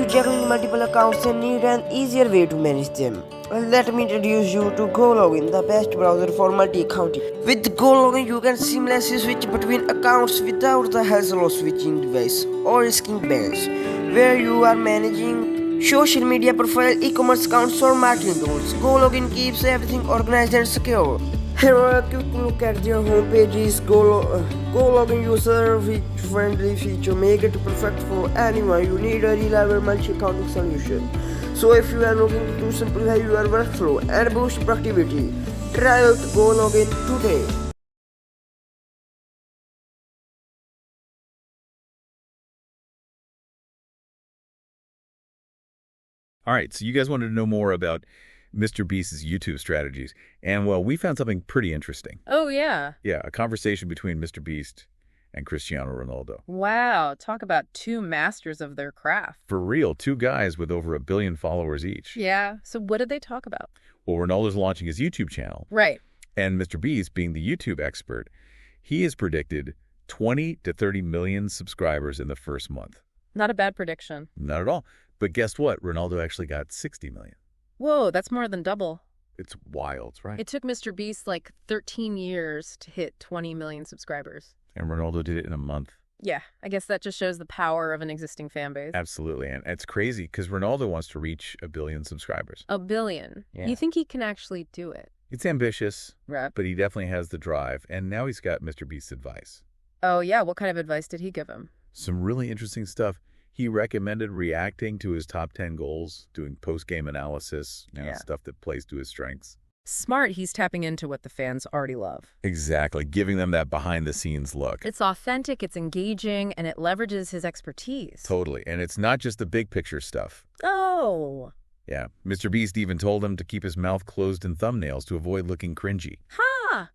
you juggling multiple accounts and need an easier way to manage them? Well, let me introduce you to GoLogin, the best browser for multi-accounting. With GoLogin, you can seamlessly switch between accounts without the hassle of switching device or risking bans. Where you are managing social media profile, e-commerce accounts, or marketing tools, GoLogin keeps everything organized and secure. Here are a quick look at their homepages. GoLogin user-friendly feature make it perfect for anyone. You need a reliable multi-accounting solution. So if you are looking to simplify your workflow and boost productivity, try out GoLogin today. All right, so you guys wanted to know more about Mr. Beast's YouTube strategies. And, well, we found something pretty interesting. Oh, yeah. Yeah, a conversation between Mr. Beast and Cristiano Ronaldo. Wow, talk about two masters of their craft. For real, two guys with over 1 billion followers each. Yeah, so what did they talk about? Well, Ronaldo's launching his YouTube channel. Right. And Mr. Beast, being the YouTube expert, he has predicted 20 to 30 million subscribers in the first month. Not a bad prediction. Not at all. But guess what? Ronaldo actually got 60 million. Whoa, that's more than double. It's wild, right? It took Mr. Beast like 13 years to hit 20 million subscribers. And Ronaldo did it in a month. Yeah, I guess that just shows the power of an existing fan base. Absolutely. And it's crazy because Ronaldo wants to reach 1 billion subscribers. 1 billion? Yeah. You think he can actually do it? It's ambitious, Right. but he definitely has the drive. And now he's got Mr. Beast's advice. Oh, yeah, what kind of advice did he give him? Some really interesting stuff. He recommended reacting to his top 10 goals, doing post-game analysis, stuff that plays to his strengths. Smart, he's tapping into what the fans already love. Exactly, giving them that behind-the-scenes look. It's authentic, it's engaging, and it leverages his expertise. Totally, and it's not just the big picture stuff. Oh. Yeah, Mr. Beast even told him to keep his mouth closed in thumbnails to avoid looking cringy. Ha!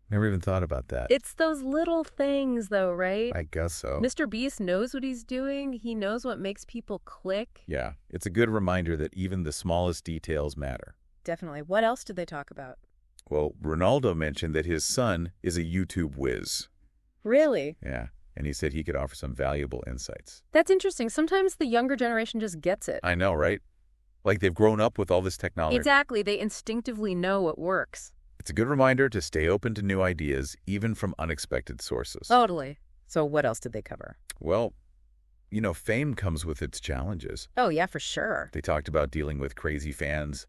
Never even thought about that. It's those little things, though, right? I guess so. Mr. Beast knows what he's doing. He knows what makes people click. Yeah, it's a good reminder that even the smallest details matter. Definitely. What else did they talk about? Well, Ronaldo mentioned that his son is a YouTube whiz. Really? Yeah, and he said he could offer some valuable insights. That's interesting. Sometimes the younger generation just gets it. I know, right? Like they've grown up with all this technology. Exactly. They instinctively know what works. It's a good reminder to stay open to new ideas, even from unexpected sources. Totally. So what else did they cover? Well, fame comes with its challenges. Oh, yeah, for sure. They talked about dealing with crazy fans,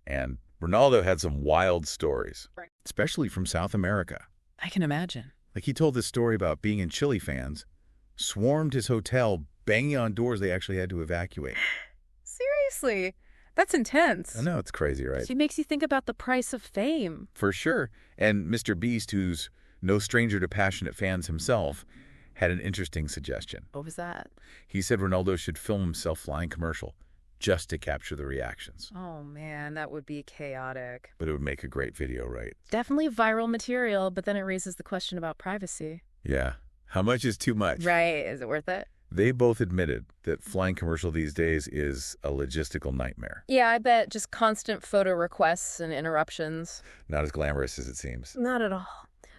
and Ronaldo had some wild stories, Right. especially from South America. I can imagine. Like he told this story about being in Chile fans, swarmed his hotel, banging on doors they actually had to evacuate. Seriously? That's intense. I know, it's crazy, right? It makes you think about the price of fame. For sure. And Mr. Beast, who's no stranger to passionate fans himself, had an interesting suggestion. What was that? He said Ronaldo should film himself flying commercial just to capture the reactions. Oh, man, that would be chaotic. But it would make a great video, right? Definitely viral material, but then it raises the question about privacy. Yeah. How much is too much? Right. Is it worth it? They both admitted that flying commercial these days is a logistical nightmare. Yeah, I bet. Just constant photo requests and interruptions. Not as glamorous as it seems. Not at all.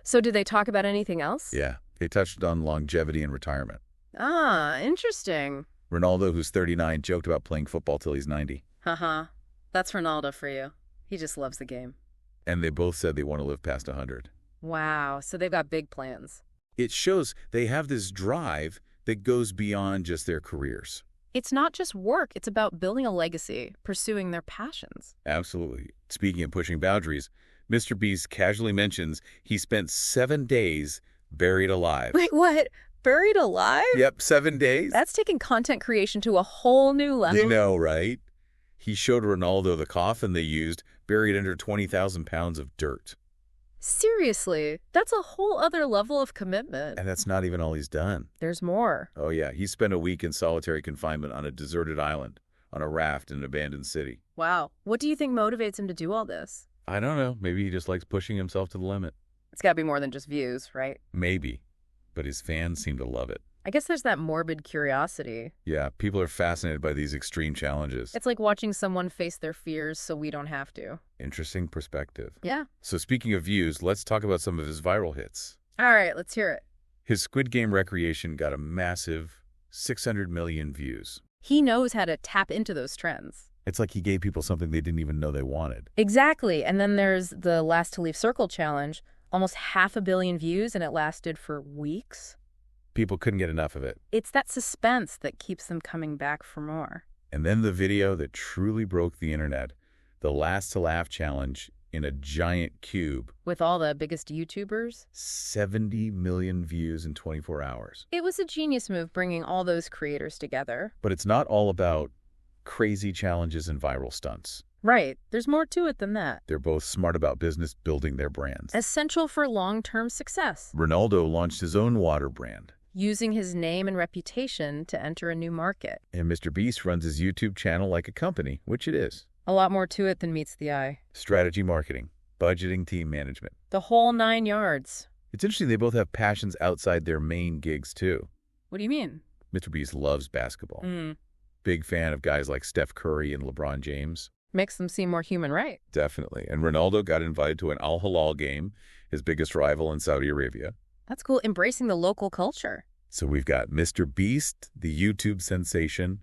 So did they talk about anything else? Yeah. They touched on longevity and retirement. Ah, interesting. Ronaldo, who's 39, joked about playing football till he's 90. Haha. That's Ronaldo for you. He just loves the game. And they both said they want to live past 100. Wow. So they've got big plans. It shows they have this drive that goes beyond just their careers. It's not just work. It's about building a legacy, pursuing their passions. Absolutely. Speaking of pushing boundaries, Mr. Beast casually mentions he spent 7 days buried alive. Wait, what? Buried alive? Yep, 7 days. That's taking content creation to a whole new level. You know, right? He showed Ronaldo the coffin they used, buried under 20,000 pounds of dirt. Seriously, that's a whole other level of commitment. And that's not even all he's done. There's more. Oh, yeah. He spent a week in solitary confinement on a deserted island, on a raft in an abandoned city. Wow. What do you think motivates him to do all this? I don't know. Maybe he just likes pushing himself to the limit. It's got to be more than just views, right? Maybe. But his fans seem to love it. I guess there's that morbid curiosity. Yeah, people are fascinated by these extreme challenges. It's like watching someone face their fears so we don't have to. Interesting perspective. Yeah. So speaking of views, let's talk about some of his viral hits. All right, let's hear it. His Squid Game Recreation got a massive 600 million views. He knows how to tap into those trends. It's like he gave people something they didn't even know they wanted. Exactly. And then there's the Last to Leave Circle challenge, almost 500 million views, and it lasted for weeks. People couldn't get enough of it. It's that suspense that keeps them coming back for more. And then the video that truly broke the internet, the Last to Laugh challenge in a giant cube. With all the biggest YouTubers. 70 million views in 24 hours. It was a genius move bringing all those creators together. But it's not all about crazy challenges and viral stunts. Right. There's more to it than that. They're both smart about business building their brands. Essential for long-term success. Ronaldo launched his own water brand. Using his name and reputation to enter a new market. And Mr. Beast runs his YouTube channel like a company, which it is. A lot more to it than meets the eye. Strategy marketing, budgeting, team management. The whole 9 yards. It's interesting they both have passions outside their main gigs, too. What do you mean? Mr. Beast loves basketball. Big fan of guys like Steph Curry and LeBron James. Makes them seem more human, right? Definitely. And Ronaldo got invited to an Al Hilal game, his biggest rival in Saudi Arabia. That's cool. Embracing the local culture. So we've got Mr. Beast, the YouTube sensation,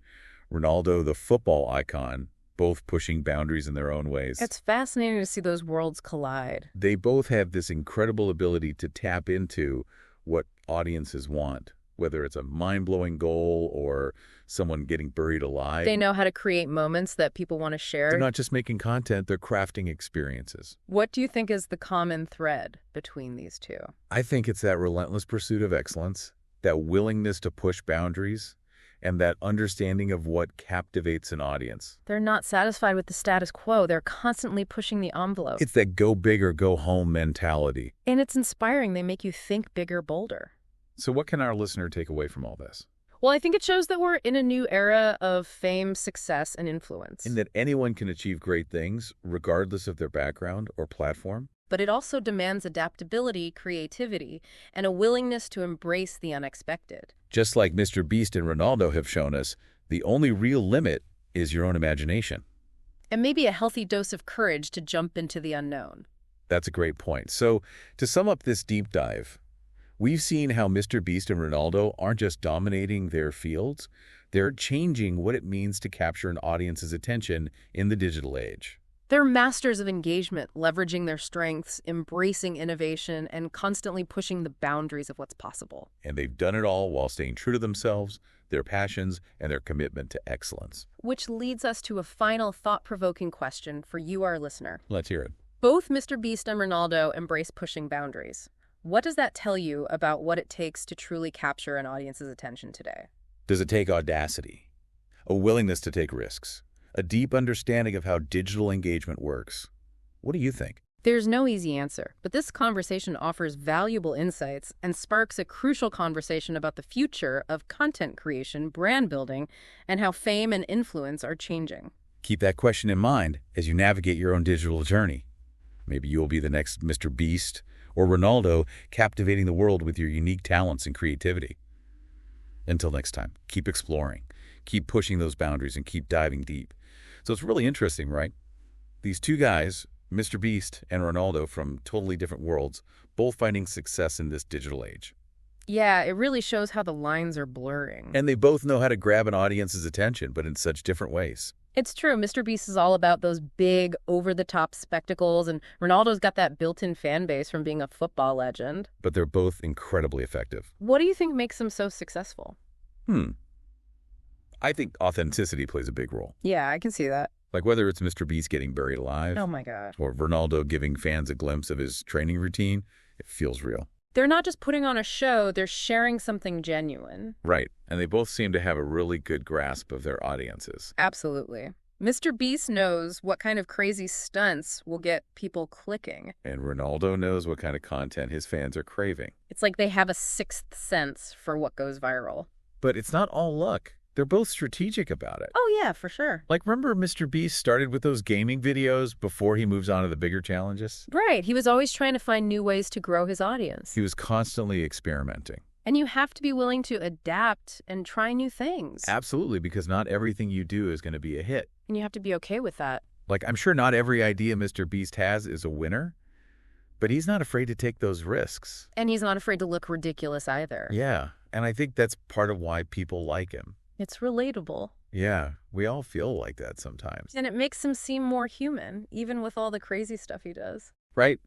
Ronaldo, the football icon, both pushing boundaries in their own ways. It's fascinating to see those worlds collide. They both have this incredible ability to tap into what audiences want, whether it's a mind-blowing goal or someone getting buried alive. They know how to create moments that people want to share. They're not just making content, they're crafting experiences. What do you think is the common thread between these two? I think it's that relentless pursuit of excellence, that willingness to push boundaries, and that understanding of what captivates an audience. They're not satisfied with the status quo. They're constantly pushing the envelope. It's that go big or go home mentality. And it's inspiring. They make you think bigger, bolder. So what can our listener take away from all this? Well, I think it shows that we're in a new era of fame, success, and influence. In that anyone can achieve great things, regardless of their background or platform. But it also demands adaptability, creativity, and a willingness to embrace the unexpected. Just like Mr. Beast and Ronaldo have shown us, the only real limit is your own imagination. And maybe a healthy dose of courage to jump into the unknown. That's a great point. So, to sum up this deep dive, we've seen how Mr. Beast and Ronaldo aren't just dominating their fields, they're changing what it means to capture an audience's attention in the digital age. They're masters of engagement, leveraging their strengths, embracing innovation, and constantly pushing the boundaries of what's possible. And they've done it all while staying true to themselves, their passions, and their commitment to excellence. Which leads us to a final thought-provoking question for you, our listener. Let's hear it. Both Mr. Beast and Ronaldo embrace pushing boundaries. What does that tell you about what it takes to truly capture an audience's attention today? Does it take audacity, a willingness to take risks, a deep understanding of how digital engagement works? What do you think? There's no easy answer, but this conversation offers valuable insights and sparks a crucial conversation about the future of content creation, brand building, and how fame and influence are changing. Keep that question in mind as you navigate your own digital journey. Maybe you'll be the next Mr. Beast or Ronaldo, captivating the world with your unique talents and creativity. Until next time, keep exploring, keep pushing those boundaries, and keep diving deep. So it's really interesting, right? These two guys, Mr. Beast and Ronaldo, from totally different worlds, both finding success in this digital age. Yeah, it really shows how the lines are blurring. And they both know how to grab an audience's attention, but in such different ways. It's true. Mr. Beast is all about those big, over-the-top spectacles, and Ronaldo's got that built-in fan base from being a football legend. But they're both incredibly effective. What do you think makes them so successful? I think authenticity plays a big role. Yeah, I can see that. Like whether it's Mr. Beast getting buried alive, Oh my God. or Ronaldo giving fans a glimpse of his training routine, it feels real. They're not just putting on a show, they're sharing something genuine. Right, and they both seem to have a really good grasp of their audiences. Absolutely. Mr. Beast knows what kind of crazy stunts will get people clicking. And Ronaldo knows what kind of content his fans are craving. It's like they have a sixth sense for what goes viral. But it's not all luck. They're both strategic about it. Oh yeah, for sure. Like, remember Mr. Beast started with those gaming videos before he moves on to the bigger challenges? Right, he was always trying to find new ways to grow his audience. He was constantly experimenting. And you have to be willing to adapt and try new things. Absolutely, because not everything you do is going to be a hit. And you have to be okay with that. Like, I'm sure not every idea Mr. Beast has is a winner, but he's not afraid to take those risks. And he's not afraid to look ridiculous either. Yeah, and I think that's part of why people like him. It's relatable. Yeah, we all feel like that sometimes. And it makes him seem more human, even with all the crazy stuff he does. Right?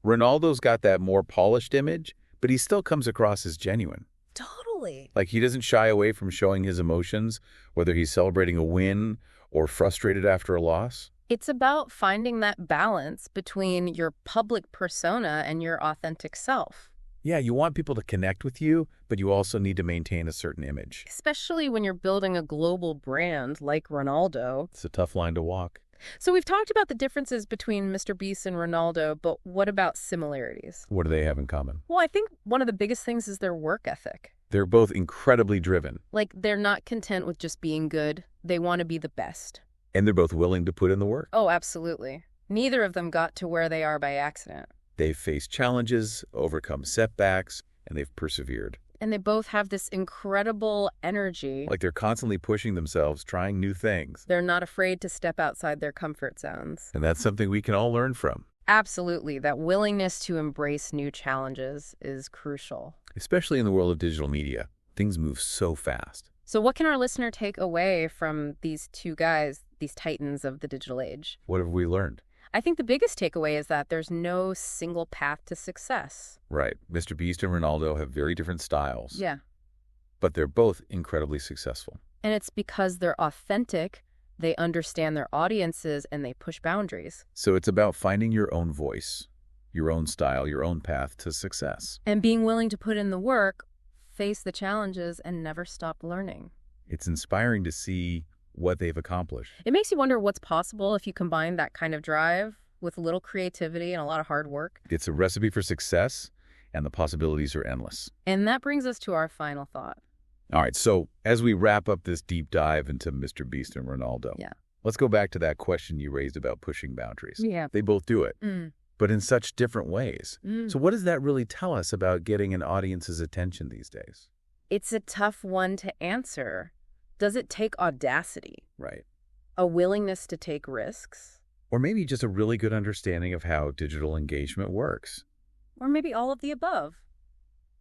Ronaldo's got that more polished image, but he still comes across as genuine. Totally. Like he doesn't shy away from showing his emotions, whether he's celebrating a win or frustrated after a loss. It's about finding that balance between your public persona and your authentic self, Yeah, you want people to connect with you, but you also need to maintain a certain image. especially when you're building a global brand like Ronaldo. It's a tough line to walk. So we've talked about the differences between Mr. Beast and Ronaldo, but what about similarities? What do they have in common? Well, I think one of the biggest things is their work ethic. They're both incredibly driven, Like, they're not content with just being good. They want to be the best. and they're both willing to put in the work. Oh, absolutely. Neither of them got to where they are by accident. They've faced challenges, overcome setbacks, and they've persevered. And they both have this incredible energy. Like they're constantly pushing themselves, trying new things. They're not afraid to step outside their comfort zones. And that's something we can all learn from, Absolutely. That willingness to embrace new challenges is crucial. especially in the world of digital media. Things move so fast. So what can our listener take away from these two guys, these titans of the digital age? What have we learned? I think the biggest takeaway is that there's no single path to success. Right. Mr. Beast and Ronaldo have very different styles, Yeah. but they're both incredibly successful. And it's because they're authentic, they understand their audiences, and they push boundaries. So it's about finding your own voice, your own style, your own path to success. And being willing to put in the work, face the challenges, and never stop learning. It's inspiring to see what they've accomplished. It makes you wonder what's possible if you combine that kind of drive with a little creativity and a lot of hard work. It's a recipe for success, and the possibilities are endless. And that brings us to our final thought. All right, so as we wrap up this deep dive into Mr. Beast and Ronaldo, Yeah. let's go back to that question you raised about pushing boundaries. Yeah. They both do it, Mm. but in such different ways. Mm. So what does that really tell us about getting an audience's attention these days? It's a tough one to answer. Does it take audacity, Right. a willingness to take risks, Or maybe just a really good understanding of how digital engagement works. or maybe all of the above?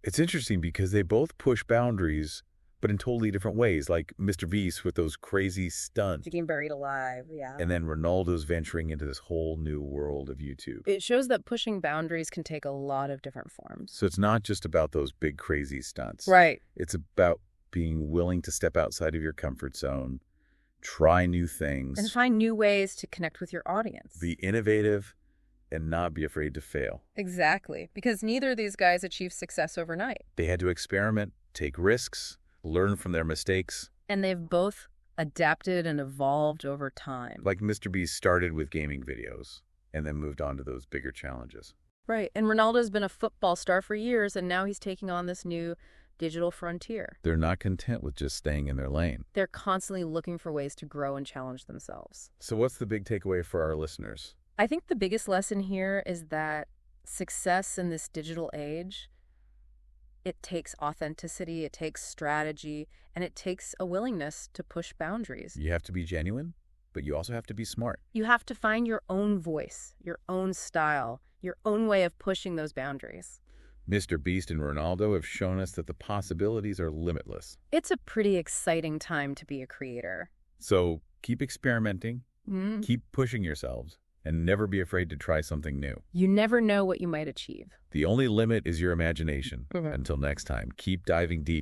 It's interesting because they both push boundaries, but in totally different ways, like Mr. Beast with those crazy stunts, Getting buried alive, yeah. and then Ronaldo's venturing into this whole new world of YouTube. It shows that pushing boundaries can take a lot of different forms. So it's not just about those big crazy stunts. Right. It's about being willing to step outside of your comfort zone, try new things, And find new ways to connect with your audience. be innovative, and not be afraid to fail. Exactly. Because neither of these guys achieved success overnight. They had to experiment, take risks, learn from their mistakes. And they've both adapted and evolved over time. Like Mr. Beast started with gaming videos and then moved on to those bigger challenges. Right. And Ronaldo's been a football star for years, and now he's taking on this new digital frontier. They're not content with just staying in their lane. They're constantly looking for ways to grow and challenge themselves. So what's the big takeaway for our listeners? I think the biggest lesson here is that success in this digital age, it takes authenticity, it takes strategy, and it takes a willingness to push boundaries. You have to be genuine, but you also have to be smart. You have to find your own voice, your own style, your own way of pushing those boundaries. Mr. Beast and Ronaldo have shown us that the possibilities are limitless. It's a pretty exciting time to be a creator. So keep experimenting, Mm. keep pushing yourselves, and never be afraid to try something new. You never know what you might achieve. The only limit is your imagination. Mhm. Until next time, keep diving deep.